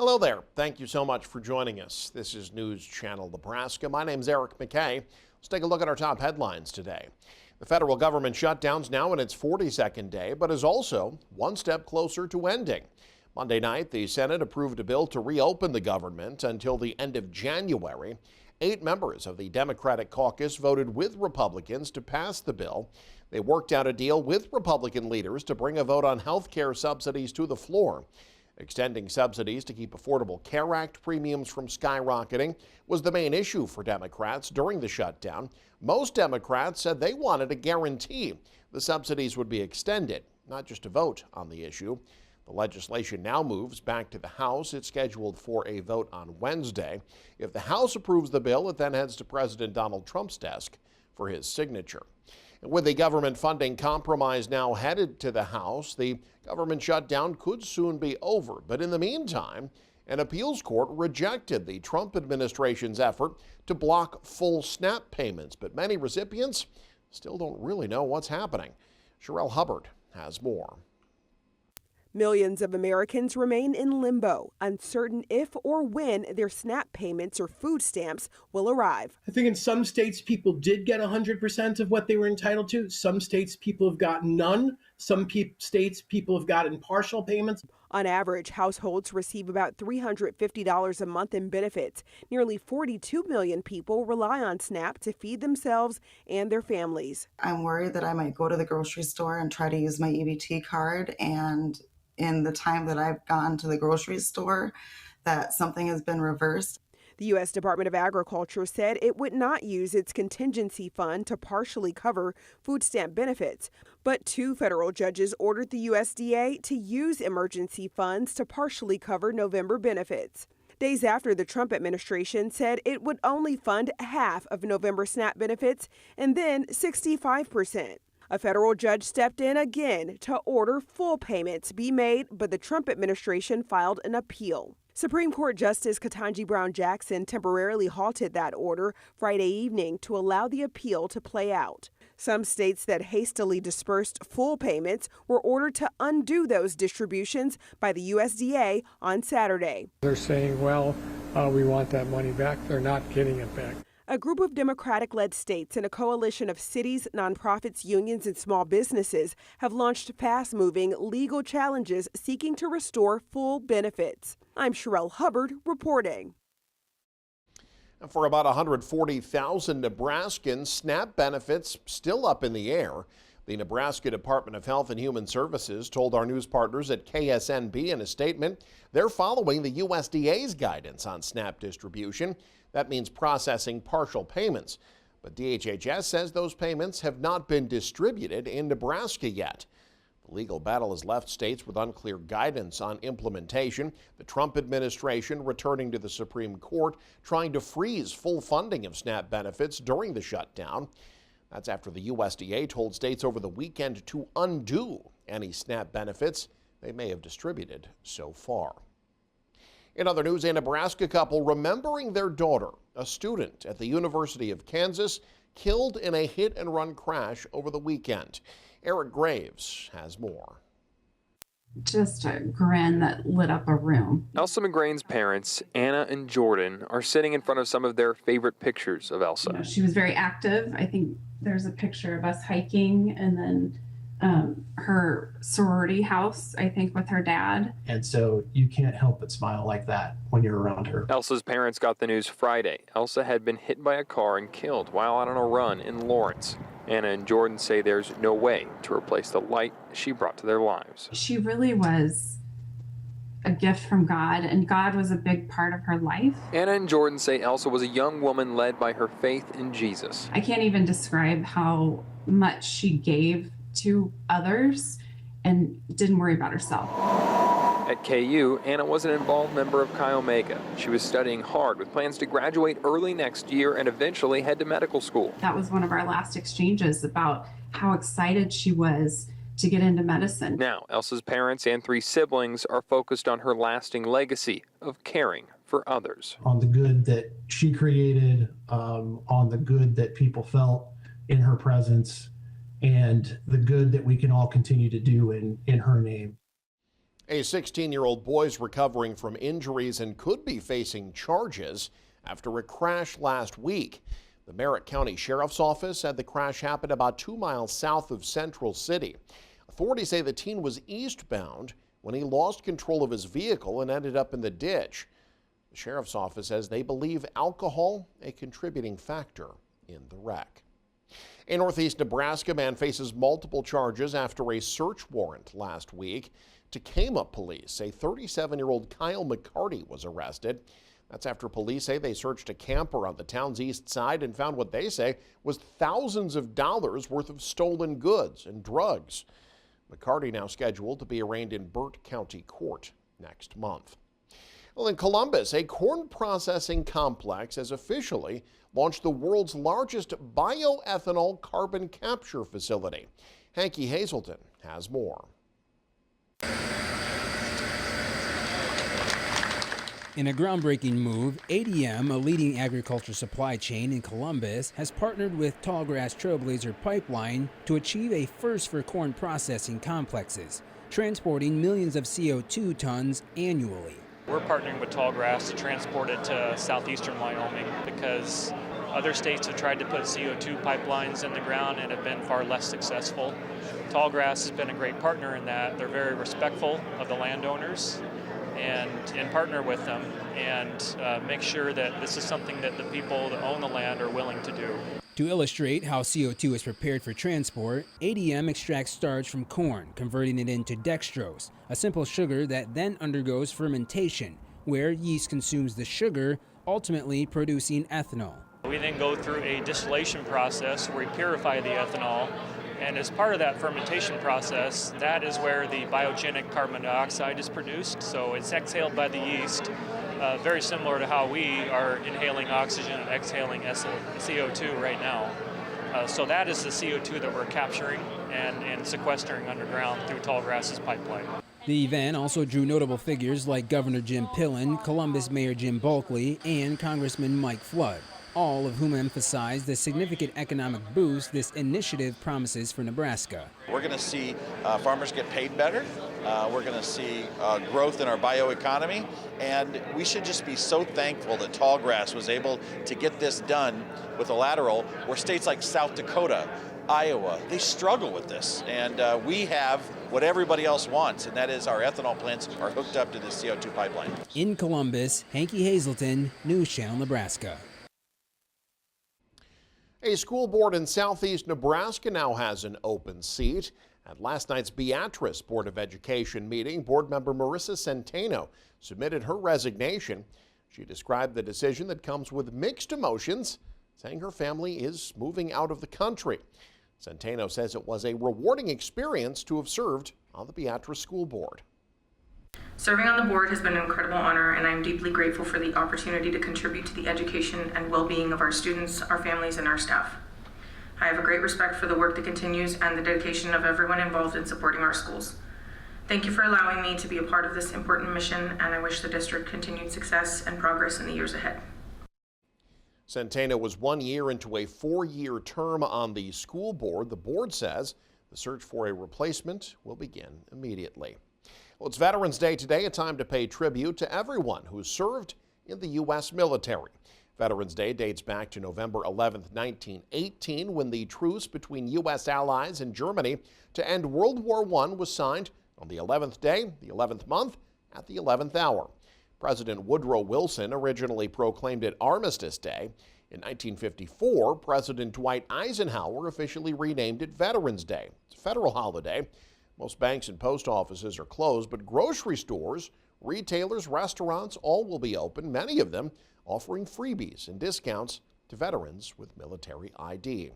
Hello there. Thank you so much for joining us. This is News Channel Nebraska. My name's Eric McKay. Let's take a look at our top headlines today. The federal government shutdown's now in its 42nd day, but is also one step closer to ending. Monday night, the Senate approved a bill to reopen the government until the end of January. 8 members of the Democratic caucus voted with Republicans to pass the bill. They worked out a deal with Republican leaders to bring a vote on health care subsidies to the floor. Extending subsidies to keep Affordable Care Act premiums from skyrocketing was the main issue for Democrats during the shutdown. Most Democrats said they wanted a guarantee the subsidies would be extended, not just a vote on the issue. The legislation now moves back to the House. It's scheduled for a vote on Wednesday. If the House approves the bill, it then heads to President Donald Trump's desk for his signature. With the government funding compromise now headed to the House, the government shutdown could soon be over. But in the meantime, an appeals court rejected the Trump administration's effort to block full SNAP payments. But many recipients still don't really know what's happening. Sherelle Hubbard has more. Millions of Americans remain in limbo, uncertain if or when their SNAP payments or food stamps will arrive. I think in some states, people did get 100% of what they were entitled to. Some states, people have gotten none. Some states, people have gotten partial payments. On average, households receive about $350 a month in benefits. Nearly 42 million people rely on SNAP to feed themselves and their families. I'm worried that I might go to the grocery store and try to use my EBT card, and in the time that I've gone to the grocery store, that something has been reversed. The U.S. Department of Agriculture said it would not use its contingency fund to partially cover food stamp benefits. But 2 federal judges ordered the USDA to use emergency funds to partially cover November benefits. Days after the Trump administration said it would only fund half of November SNAP benefits and then 65%. A federal judge stepped in again to order full payments be made, but the Trump administration filed an appeal. Supreme Court Justice Ketanji Brown Jackson temporarily halted that order Friday evening to allow the appeal to play out. Some states that hastily dispersed full payments were ordered to undo those distributions by the USDA on Saturday. They're saying, well, we want that money back. They're not getting it back. A group of Democratic-led states and a coalition of cities, nonprofits, unions, and small businesses have launched fast-moving legal challenges seeking to restore full benefits. I'm Sherelle Hubbard reporting. For about 140,000 Nebraskans, SNAP benefits still up in the air. The Nebraska Department of Health and Human Services told our news partners at KSNB in a statement they're following the USDA's guidance on SNAP distribution. That means processing partial payments. But DHHS says those payments have not been distributed in Nebraska yet. The legal battle has left states with unclear guidance on implementation. The Trump administration returning to the Supreme Court, trying to freeze full funding of SNAP benefits during the shutdown. That's after the USDA told states over the weekend to undo any SNAP benefits they may have distributed so far. In other news, a Nebraska couple remembering their daughter, a student at the University of Kansas, killed in a hit-and-run crash over the weekend. Eric Graves has more. Just a grin that lit up a room. Elsa McGrain's parents, Anna and Jordan, are sitting in front of some of their favorite pictures of Elsa. You know, she was very active. I think there's a picture of us hiking, and then her sorority house, I think, with her dad. And so you can't help but smile like that when you're around her. Elsa's parents got the news Friday. Elsa had been hit by a car and killed while out on a run in Lawrence. Anna and Jordan say there's no way to replace the light she brought to their lives. She really was a gift from God, and God was a big part of her life. Anna and Jordan say Elsa was a young woman led by her faith in Jesus. I can't even describe how much she gave to others and didn't worry about herself. At KU, Anna was an involved member of Chi Omega. She was studying hard with plans to graduate early next year and eventually head to medical school. That was one of our last exchanges about how excited she was to get into medicine. Now, Elsa's parents and 3 siblings are focused on her lasting legacy of caring for others. On the good that she created, on the good that people felt in her presence, and the good that we can all continue to do in her name. A 16-year-old boy is recovering from injuries and could be facing charges after a crash last week. The Merritt County Sheriff's Office said the crash happened about 2 miles south of Central City. Authorities say the teen was eastbound when he lost control of his vehicle and ended up in the ditch. The Sheriff's Office says they believe alcohol a contributing factor in the wreck. A Northeast Nebraska man faces multiple charges after a search warrant last week. Tacoma police say 37-year-old Kyle McCarty was arrested. That's after police say they searched a camper on the town's east side and found what they say was thousands of dollars worth of stolen goods and drugs. McCarty now scheduled to be arraigned in Burt County Court next month. Well, in Columbus, a corn processing complex has officially launched the world's largest bioethanol carbon capture facility. Hanky Hazelton has more. In a groundbreaking move, ADM, a leading agriculture supply chain in Columbus, has partnered with Tallgrass Trailblazer Pipeline to achieve a first for corn processing complexes, transporting millions of CO2 tons annually. We're partnering with Tallgrass to transport it to southeastern Wyoming because other states have tried to put CO2 pipelines in the ground and have been far less successful. Tallgrass has been a great partner in that. They're very respectful of the landowners and partner with them and make sure that this is something that the people that own the land are willing to do. To illustrate how CO2 is prepared for transport, ADM extracts starch from corn, converting it into dextrose, a simple sugar that then undergoes fermentation, where yeast consumes the sugar, ultimately producing ethanol. We then go through a distillation process where we purify the ethanol, and as part of that fermentation process, that is where the biogenic carbon dioxide is produced. So it's exhaled by the yeast, very similar to how we are inhaling oxygen and exhaling CO2 right now. So that is the CO2 that we're capturing and sequestering underground through Tallgrass's pipeline. The event also drew notable figures like Governor Jim Pillen, Columbus Mayor Jim Bulkley, and Congressman Mike Flood, all of whom emphasized the significant economic boost this initiative promises for Nebraska. We're going to see farmers get paid better. We're going to see growth in our bioeconomy, and we should just be so thankful that Tallgrass was able to get this done with a lateral where states like South Dakota, Iowa, they struggle with this, and we have what everybody else wants, and that is our ethanol plants are hooked up to the CO2 pipeline. In Columbus, Hanky Hazelton, News Channel, Nebraska. A school board in southeast Nebraska now has an open seat. At last night's Beatrice Board of Education meeting, board member Marissa Centeno submitted her resignation. She described the decision that comes with mixed emotions, saying her family is moving out of the country. Centeno says it was a rewarding experience to have served on the Beatrice School Board. Serving on the board has been an incredible honor, and I'm deeply grateful for the opportunity to contribute to the education and well-being of our students, our families, and our staff. I have a great respect for the work that continues and the dedication of everyone involved in supporting our schools. Thank you for allowing me to be a part of this important mission, and I wish the district continued success and progress in the years ahead. Centeno was 1 year into a 4-year term on the school board. The board says the search for a replacement will begin immediately. Well, it's Veterans Day today, a time to pay tribute to everyone who served in the U.S. military. Veterans Day dates back to November 11, 1918, when the truce between U.S. allies and Germany to end World War I was signed on the 11th day, the 11th month, at the 11th hour. President Woodrow Wilson originally proclaimed it Armistice Day. In 1954, President Dwight Eisenhower officially renamed it Veterans Day. It's a federal holiday. Most banks and post offices are closed, but grocery stores, retailers, restaurants, all will be open, many of them offering freebies and discounts to veterans with military ID.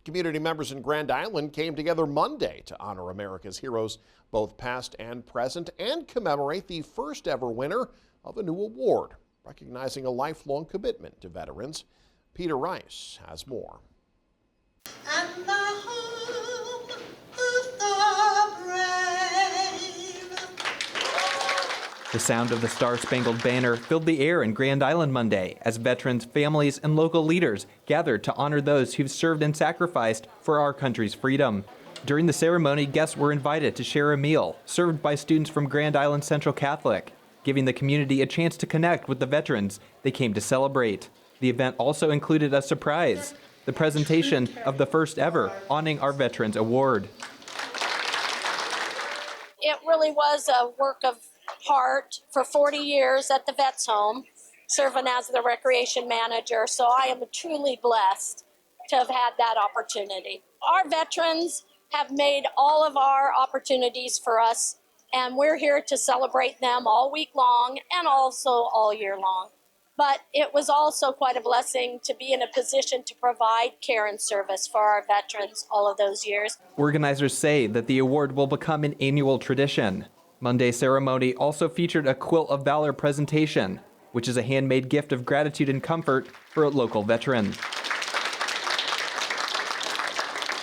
Community members in Grand Island came together Monday to honor America's heroes, both past and present, and commemorate the first ever winner of a new award, recognizing a lifelong commitment to veterans. Peter Rice has more. And the home of the brave. The sound of the Star-Spangled Banner filled the air in Grand Island Monday as veterans, families, and local leaders gathered to honor those who've served and sacrificed for our country's freedom. During the ceremony, guests were invited to share a meal served by students from Grand Island Central Catholic, giving the community a chance to connect with the veterans they came to celebrate. The event also included a surprise, the presentation of the first ever Honoring Our Veterans Award. It really was a work of heart for 40 years at the Vets Home, serving as the recreation manager, so I am truly blessed to have had that opportunity. Our veterans have made all of our opportunities for us, and we're here to celebrate them all week long and also all year long. But it was also quite a blessing to be in a position to provide care and service for our veterans all of those years. Organizers say that the award will become an annual tradition. Monday's ceremony also featured a Quilt of Valor presentation, which is a handmade gift of gratitude and comfort for a local veteran.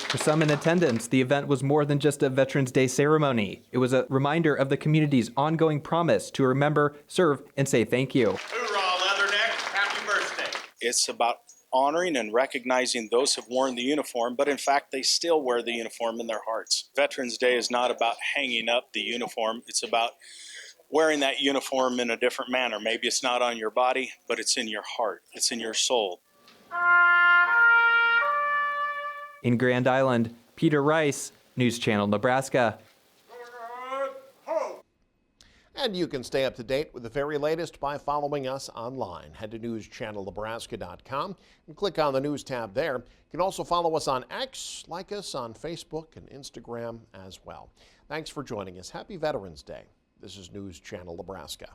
For some in attendance, the event was more than just a Veterans Day ceremony. It was a reminder of the community's ongoing promise to remember, serve, and say thank you. Hoorah, Leatherneck, happy birthday. It's about honoring and recognizing those who have worn the uniform, but in fact, they still wear the uniform in their hearts. Veterans Day is not about hanging up the uniform. It's about wearing that uniform in a different manner. Maybe it's not on your body, but it's in your heart. It's in your soul. In Grand Island, Peter Rice, News Channel Nebraska. And you can stay up to date with the very latest by following us online. Head to newschannelnebraska.com and click on the News tab there. You can also follow us on X, like us on Facebook and Instagram as well. Thanks for joining us. Happy Veterans Day. This is News Channel Nebraska.